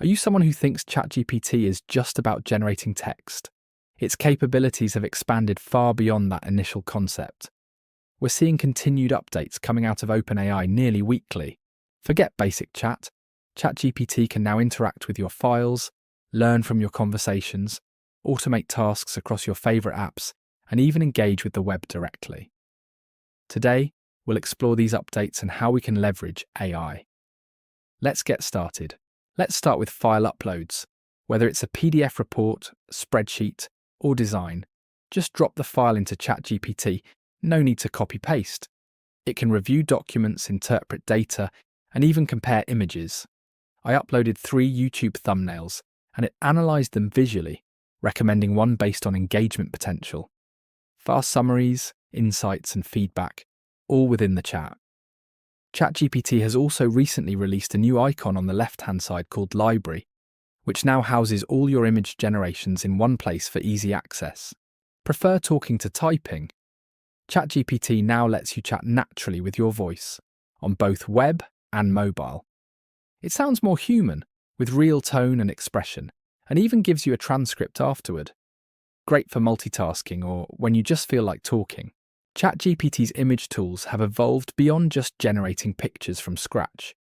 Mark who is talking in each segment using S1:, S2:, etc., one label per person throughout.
S1: Are you someone who thinks ChatGPT is just about generating text? Its capabilities have expanded far beyond that initial concept. We're seeing continued updates coming out of OpenAI nearly weekly. Forget basic chat. ChatGPT can now interact with your files, learn from your conversations, automate tasks across your favorite apps, and even engage with the web directly. Today, we'll explore these updates and how we can leverage AI. Let's get started. Let's start with file uploads. Whether it's a PDF report, spreadsheet, or design, just drop the file into ChatGPT. No need to copy-paste. It can review documents, interpret data, and even compare images. I uploaded 3 YouTube thumbnails, and it analysed them visually, recommending one based on engagement potential. Fast summaries, insights, and feedback, all within the chat. ChatGPT has also recently released a new icon on the left-hand side called Library, which now houses all your image generations in one place for easy access. Prefer talking to typing? ChatGPT now lets you chat naturally with your voice, on both web and mobile. It sounds more human, with real tone and expression, and even gives you a transcript afterward. Great for multitasking or when you just feel like talking. ChatGPT's image tools have evolved beyond just generating pictures from scratch.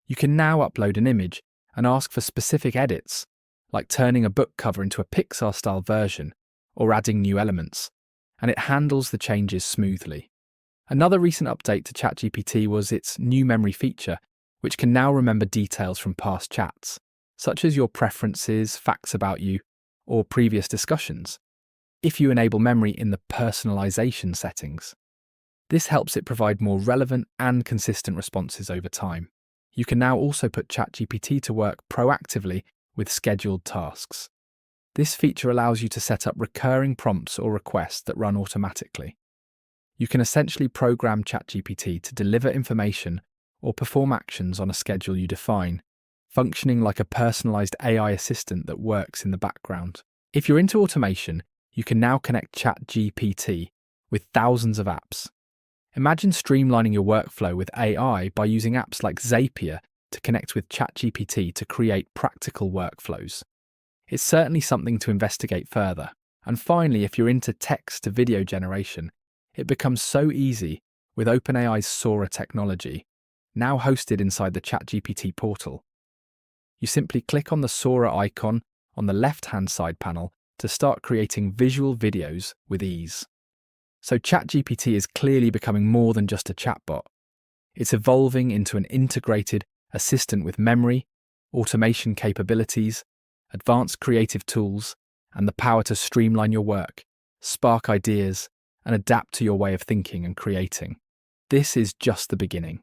S1: You can now upload an image and ask for specific edits, like turning a book cover into a Pixar-style version or adding new elements, and it handles the changes smoothly. Another recent update to ChatGPT was its new memory feature, which can now remember details from past chats, such as your preferences, facts about you, or previous discussions, if you enable memory in the personalization settings. This helps it provide more relevant and consistent responses over time. You can now also put ChatGPT to work proactively with scheduled tasks. This feature allows you to set up recurring prompts or requests that run automatically. You can essentially program ChatGPT to deliver information or perform actions on a schedule you define, functioning like a personalized AI assistant that works in the background. If you're into automation, you can now connect ChatGPT with thousands of apps. Imagine streamlining your workflow with AI by using apps like Zapier to connect with ChatGPT to create practical workflows. It's certainly something to investigate further. And finally, if you're into text to video generation, it becomes so easy with OpenAI's Sora technology, now hosted inside the ChatGPT portal. You simply click on the Sora icon on the left-hand side panel to start creating visual videos with ease. So ChatGPT is clearly becoming more than just a chatbot. It's evolving into an integrated assistant with memory, automation capabilities, advanced creative tools, and the power to streamline your work, spark ideas, and adapt to your way of thinking and creating. This is just the beginning.